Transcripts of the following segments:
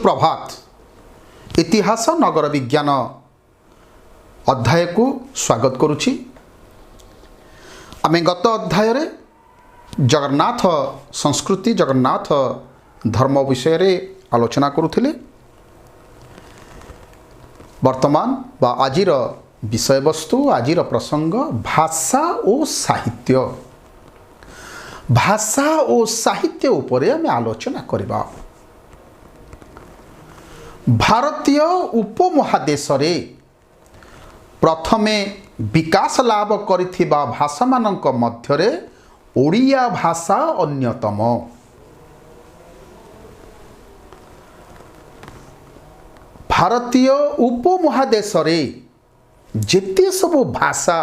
सुप्रभात। इतिहास नगर विज्ञान अध्याय को स्वागत करुछि। आमे गत अध्याय रे जगन्नाथ संस्कृति जगन्नाथ धर्म विषय रे आलोचना करुथिले। वर्तमान बा आजिर विषय वस्तु आजिर प्रसंग भाषा और साहित्य। भाषा और साहित्य उपरे आमे आलोचना करिबा। भारतीय उपमहादेश रे प्रथमे विकास लाभ करिथिबा भाषा मानक मध्यरे ओडिया भाषा अन्यतम। भारतीय उपमहादेश रे जेते सब भाषा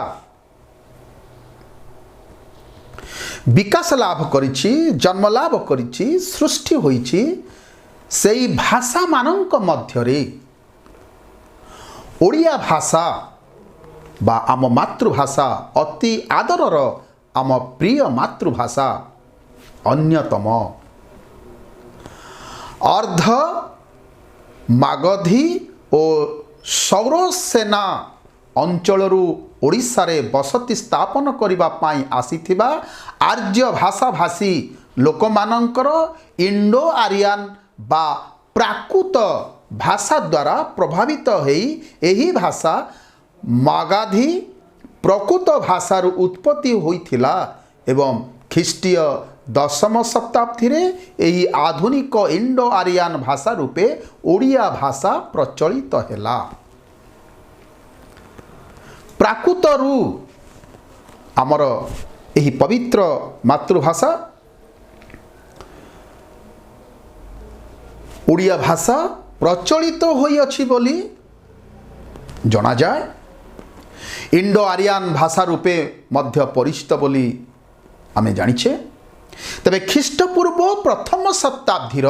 विकास लाभ करिछि, जन्म लाभ करिछि, सृष्टि होइछि, सेई भाषा मानक मध्यरे ओडिया भाषा बा आम मातृभाषा अति आदरर आम प्रिय मातृभाषा अन्यतम। अर्ध मागधी और सौरसेना अंचलरू ओडिशा रे बसति स्थापन करिबा पाई आसीथिबा आर्य भाषा भाषी लोकमानंकर इंडो आर्यन बा प्राकृत भाषा द्वारा प्रभावित होई एही भाषा मागधी प्रकृत भाषार उत्पत्ति होइथिला एवं ख्रीष्टीय दशम शताब्दी रे एही आधुनिक इंडो आर्यन भाषा रूपे ओडिया भाषा प्रचलित हैला। प्राकृतरू आमर एही पवित्र मातृभाषा ओडिया भाषा प्रचलित होई अछि बोली जना जाए। इंडो आर्यन भाषा रूपे मध्य परिचित बोली आमे जानिछे। तबे ख्रीष्टपूर्व प्रथम शताब्दीर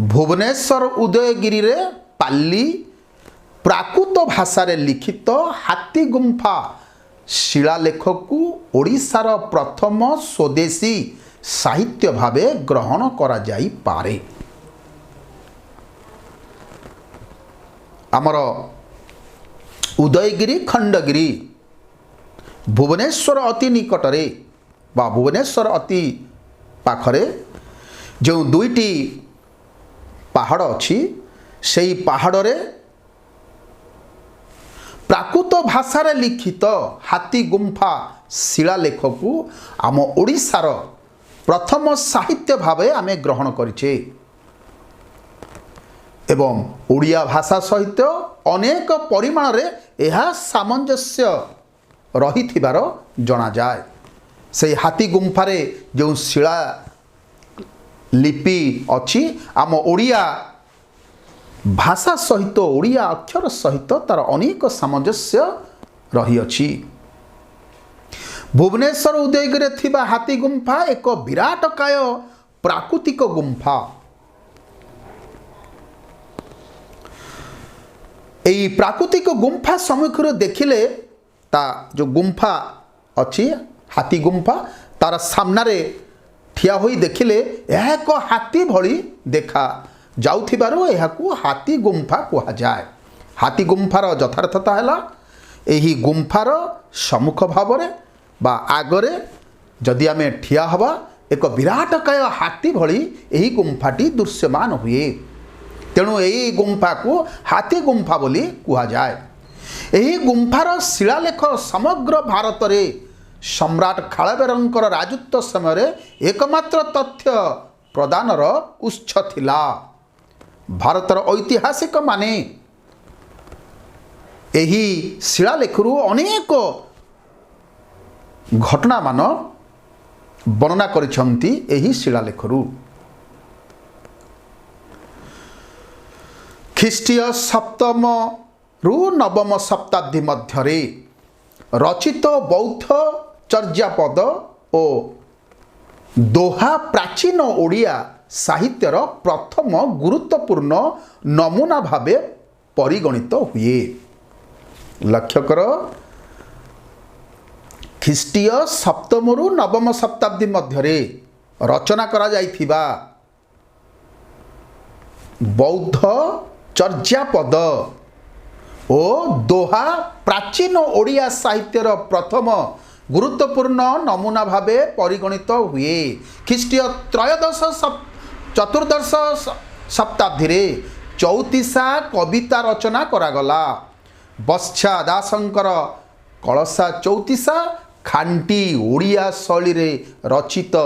भुवनेश्वर उदयगिरी रे पाली प्राकृत भाषा रे लिखित हाथी गुंफा शिलालेख को ओडिशार प्रथम स्वदेशी साहित्य भावे ग्रहण करा जाई पारे। आमर उदयगिरी खंडगिरी भुवनेश्वर अति निकटरे बा भुवनेश्वर अति पाखरे जो दुईटी पहाड़ अच्छी सेई पहाड़ रे प्राकृत भाषा रे लिखित हाथी गुंफा शिलालेख को आम ओडिशार प्रथम साहित्य भावे आमे ग्रहण करिछे एवं ओडिया भाषा सहित अनेक परिमाण रे यह सामंजस्य रहिथिबार जना जाए। से हाथी गुंफारे जो शिला लिपि अछि आम ओडिया भाषा सहित ओडिया अक्षर सहित तार अनेक सामंजस्य रही अछि। भुवनेश्वर उदयगिरी थिबा हाथी गुंफा एक विराटकाय प्राकृतिक गुंफा। एई प्राकृतिक गुंफा सम्मुखर देखिले ता जो गुंफा अच्छी हाथी गुंफा तार सामनारे ठिया होई देखिले यह एक हाथी भली देखा जाउथिबारो एहाकू हाथी गुंफा कहा जाए। हाथी गुंफार यथार्थता हैला एही गुंफार सम्मुख भावरे बा आगरे जदि आमे ठिया हवा एक विराटकाय हाथी भली एही गुंफाटी दृश्यमान हुए। तेणु यही गुंफा को हाथी गुंफा बोली कहा जाए। यही गुंफार शिलालेख समग्र भारत रे सम्राट खालवेरंकर राजत्व समय रे एकमात्र तथ्य प्रदानर उत्स थिला। भारतर ऐतिहासिक माने यही शिलालेखरू अनेक घटना मान वर्णना करिसंती। यही शिलालेखरू ख्रीष्टीय सप्तम रु नवम शताब्दी मध्यरे रचित बौद्ध चर्यापद और दोहा प्राचीन ओडिया साहित्यर प्रथम गुरुत्वपूर्ण नमूना भावे परिगणित हुए। लक्ष्य कर ख्रीष्टीय सप्तम रु नवम शताब्दी मध्यरे रचना करा जाइथिबा बौद्ध चर्यापद ओ दोहा प्राचीन ओडिया साहित्यर प्रथम गुरुत्वपूर्ण नमूना भावे परिगणित हुए। ख्रीष्टीय त्रयोदश चतुर्दश शताब्दी रे चौतीसा कविता रचना करागला। बच्छा दासंकर कलसा चौतीसा खांटी ओडिया शैली रे रचित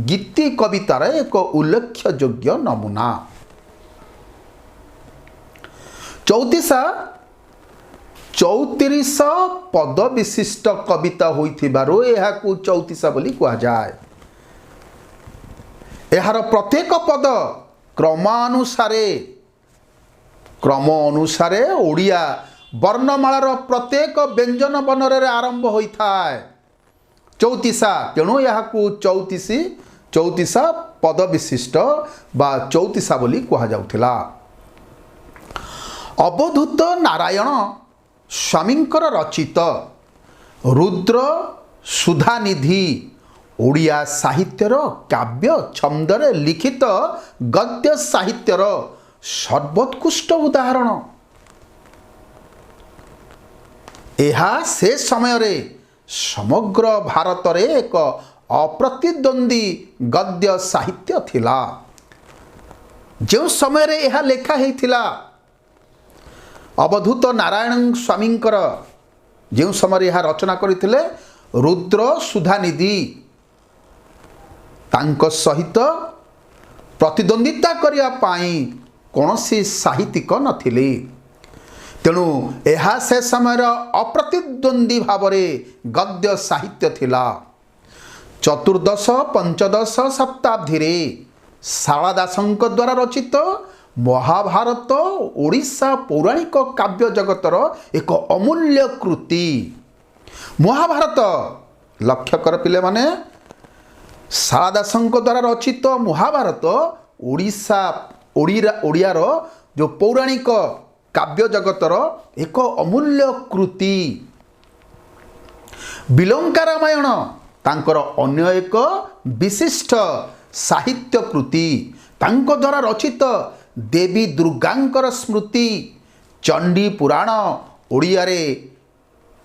गीति कवितार एक उल्लेखयोग्य नमूना। चौतीसा 34 पद विशिष्ट कविता होइथिबारु एहाकू चौतीसा बोली कुआ जाए। एहार प्रत्येक पद क्रम अनुसारे ओडिया वर्णमालार प्रत्येक व्यंजन वर्णरे आरंभ होता है। चौतीसा तेणु यहाकू चौतीसा पद विशिष्ट बा चौतीसा बोली कुआ जाउथिला। अवधूत नारायण स्वामींकर रचित रुद्र सुधानिधि ओडिया साहित्यर काव्य छंदरे लिखित गद्य साहित्यर सर्वोत्कृष्ट उदाहरण। एहा से समय रे समग्र भारत रे एक अप्रतिद्वंदी गद्य साहित्य थिला। जो समय रे एहा लेखा हेथिला अवधूत नारायण स्वामींकर जो समय यह रचना करथिले रुद्र सुधानिधि तांको सहित प्रतिद्वंदिता करिया पाई कौनसी साहित्यिक नथिले। तेणु यह से समय अप्रतिद्वंदी भावरे गद्य साहित्य थिला। चतुर्दश पंचदश शताब्दी रे शारदा दासंक द्वारा रचित महाभारत ओडिशा पौराणिक काव्य जगतर एक अमूल्य कृति। महाभारत लक्ष्य कर पिले माने शारदा दासंक द्वारा रचित महाभारत ओडियार जो पौराणिक काव्य जगतर एक अमूल्य कृति। बिलंका रामायण तांकर अन्य एक विशिष्ट साहित्य कृति। तांको द्वारा रचित देवी दुर्गांकर स्मृति चंडी पुराण ओडिया रे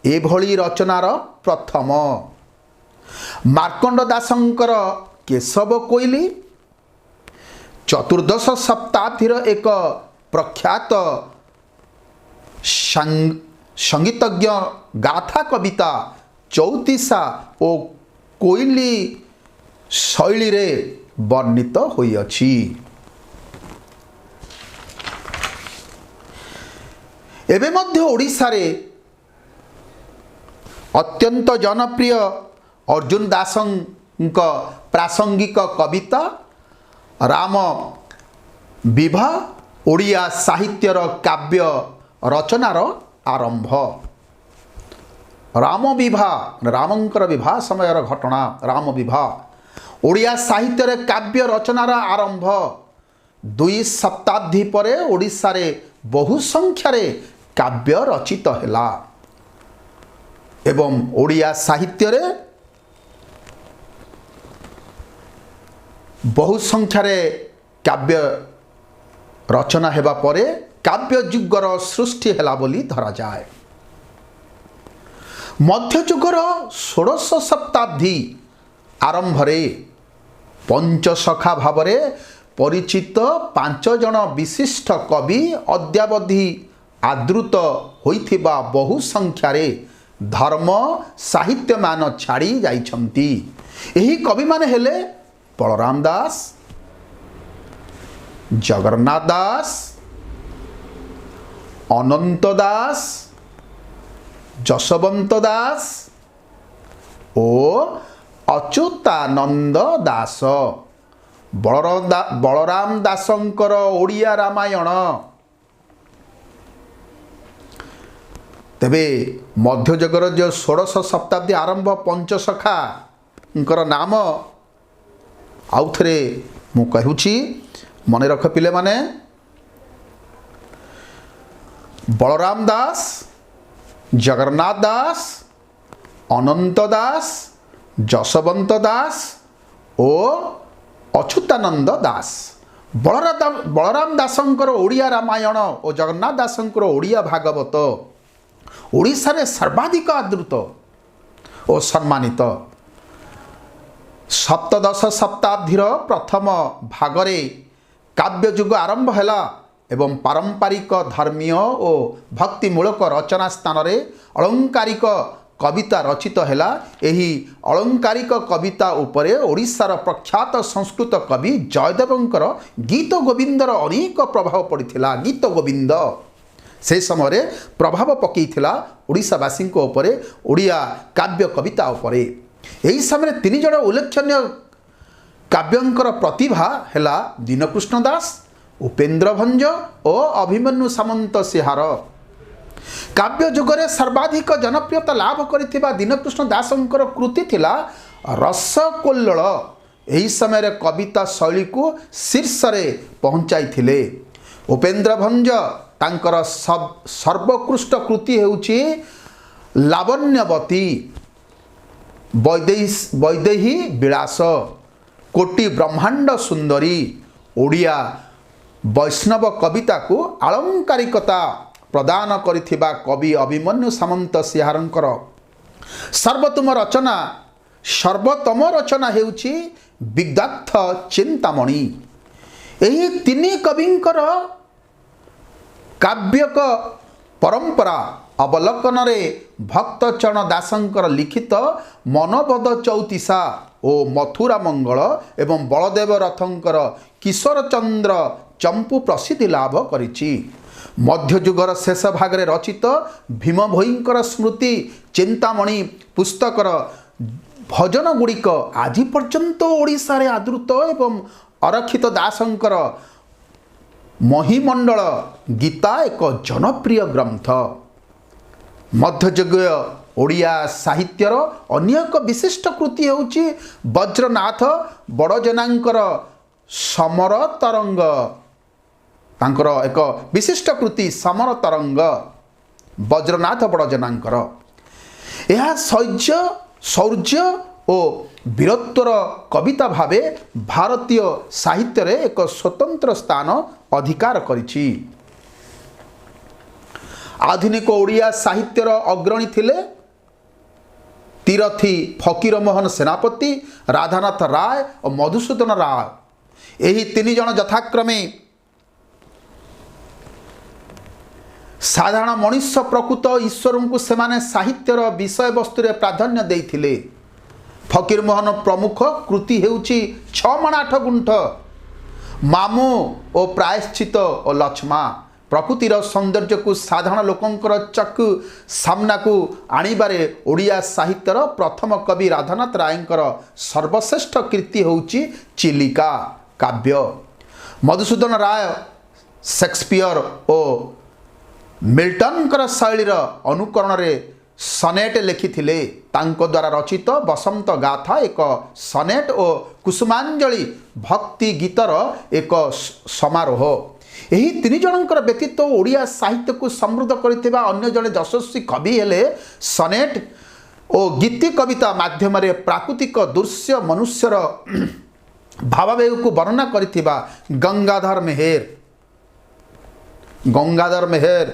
एभली रचनार प्रथम। मार्कंड दासंकर केशव कोइली चतुर्दश शताब्दीर एक प्रख्यात संगीतज्ञ गाथा कविता चौतीसा ओ कोइली शैली रे वर्णित होई अछि। एबे मध्य ओडिशा रे अत्यंत जनप्रिय अर्जुन दासंक प्रासंगिक कविता राम विवाह ओडिया साहित्यर काव्य रचनार आरंभ। राम विवाह रामंकर विवाह समयर घटना राम विवाह ओडिया साहित्यर काव्य रचनार आरंभ। 2 शताब्दी परे ओडिशा रे बहु संख्यार काव्य रचित हैला एवं ओडिया साहित्य रे बहु संख्यार काव्य रचना हेबा परे काव्य युगर सृष्टि हैला बोली धरा जाए। मध्ययुगर 16 शताब्दी आरंभ रे पंचसखा भावरे परिचित 5 जन विशिष्ट कवि अद्यावधि आदृत होइथिबा बहु संख्यारे धर्म साहित्य मान छाड़ी जाइछंती। एही कवि माने हेले बलराम दास, जगन्नाथ दास, अनंत दास, जशवंत दास ओ अच्युतानंद दास। बलराम दासंकर ओडिया रामायण तेबे मध्ययुगर जो 16 शताब्दी आरंभ पंचसखा नाम आउ थे मु कहूची मन रख पिले माने बलराम दास, जगन्नाथ दास, अनंत दास, जशवंत दास ओ अच्युतानंद दास। बलराम दासंकर ओडिया रामायण और जगन्नाथ दासंकर ओडिया भागवत ओडिशा रे सर्वाधिक आदृत और सम्मानित। सप्तदश शताब्दीर प्रथम भागरे काव्य युग आरंभ हैला एवं पारंपरिक धर्मीय और भक्तिमूलक रचना स्थान रे अलंकारिक कविता रचित हैला। एही अलंकारिक कविता उपरे ओडिशार प्रख्यात संस्कृत कवि जयदेवंकर गीत गोविंदर अनेक प्रभाव पड़िथिला। गीत गोविंद से समय प्रभाव पकईथिला ओडिशावासी उपरे ओडिया काव्य कविता उपरे। एही समय तीन जण उल्लेखनीय काव्यंकर प्रतिभा हैला दीनकृष्ण दास, उपेन्द्र भंज और अभिमन्यु सामंत सिहार। काव्य जुगरे सर्वाधिक जनप्रियता लाभ करिथिबा दीनकृष्ण दासंकर कृति थिला रसकोल्लल। एही समय कविता शैली को शीर्ष रे पहुंचाई थिले। उपेन्द्र भंज तांकर सर्वोत्कृष्ट कृति हेउची लावण्यवती, वैदेही विलास, कोटि ब्रह्मांड सुंदरी। ओडिया वैष्णव कविता को आलंकारिकता प्रदान करिथिबा कवि अभिमन्यु सामंत सिहारंकर सर्वोत्तम रचना हेउची विदग्ध चिंतामणि। एही तीन कविंकर काव्यक परंपरा अवलोकन रे भक्तचरण दासंकर लिखित मनोबद चौतीसा और मथुरा मंगल एवं बलदेव रथंकर किशोर चंद्र चंपू प्रसिद्धि लाभ करिछि। मध्ययुगर शेष भाग रे रचित भीम भोईंकर स्मृति चिंतामणि पुस्तकर भजन गुड़िक आज पर्यंत ओडिशा रे आदृत एवं अरक्षित दासंकर महिमंडल गीता एक जनप्रिय ग्रंथ। मध्ययुगीय ओडिया साहित्यर अन्य एक विशिष्ट कृति होउची वज्रनाथ बड़जेनांकर समर तरंग। तांकर एक विशिष्ट कृति समर तरंग वज्रनाथ बड़जेनांकर। यह शौर्य और वीरत्वर कविता भावे भारतीय साहित्य रे एक स्वतंत्र स्थान अधिकार करिछि। आधुनिक ओडिया साहित्यर अग्रणी थिले तीरथी फकीरमोहन सेनापति, राधानाथ राय और मधुसूदन राय। एही तीन जण यथाक्रमे साधारण मनुष्य प्रकृत ईश्वर को सेमाने साहित्यर विषय वस्तु रे प्राधान्य देइथिले। फकीरमोहन प्रमुख कृति हेउची 6 मण 8 गुंठ, मामू और प्रायश्चित और लक्ष्मा। प्रकृतिर सौंदर्य को साधारण लोकंकर चक्षु सामना को आनिबारे ओडिया साहित्यर प्रथम कवि राधानाथ रायंकर सर्वश्रेष्ठ कीर्ति होउची चिलिका काव्य। मधुसूदन राय शेक्सपियर और मिल्टनकर शैलीर अनुकरण रे सनेट लिखिथिले। तांको द्वारा रचित बसंत गाथा एक सनेट और कुसुमांजलि भक्ति गीतर एक समारोह। यही तीन जनकर व्यतीत ओडिया साहित्य को समृद्ध करथिबा अन्य जने यशस्वी कवि हेले सनेट और गीति कविता माध्यम रे प्राकृतिक दृश्य मनुष्यर भावावेग को वर्णना करथिबा गंगाधर मेहर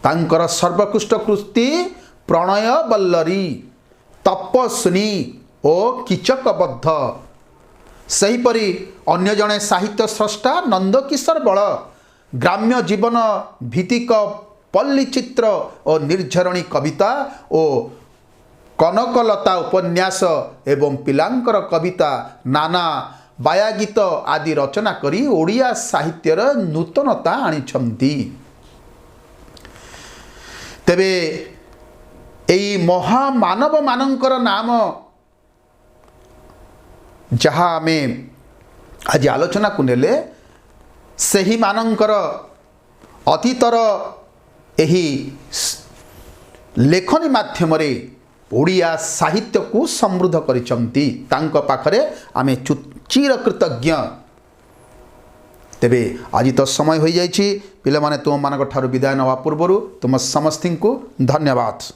तांकर सर्वोत्कृष्ट कृति प्रणय बल्लरी, तपस्विनी और कीचकबद्ध। सेहीपरि अन्य जने साहित्य स्रष्टा नंदकिशोर बल ग्राम्य जीवन भित्तिक पल्ली चित्र और निर्झरणी कविता और कनकलता उपन्यास एवं पिलांकर कविता नाना बाया गीत आदि रचना करी ओडिया साहित्यर नूतनता आनिछंती। तेबे एई महामानव मानंकर नाम जहाँ आमे आज आलोचना को नेले सही मानंकर अतीतर एही लेखनी माध्यम रे ओडिया साहित्य को समृद्ध करिसंती। तांको पाखरे आमे चिर कृतज्ञ। तेबे आज तो समय हो जाइछि। पिले माने तुम मानक ठारू विदाय नवा पूर्वरु तुम समस्तिंकु धन्यवाद।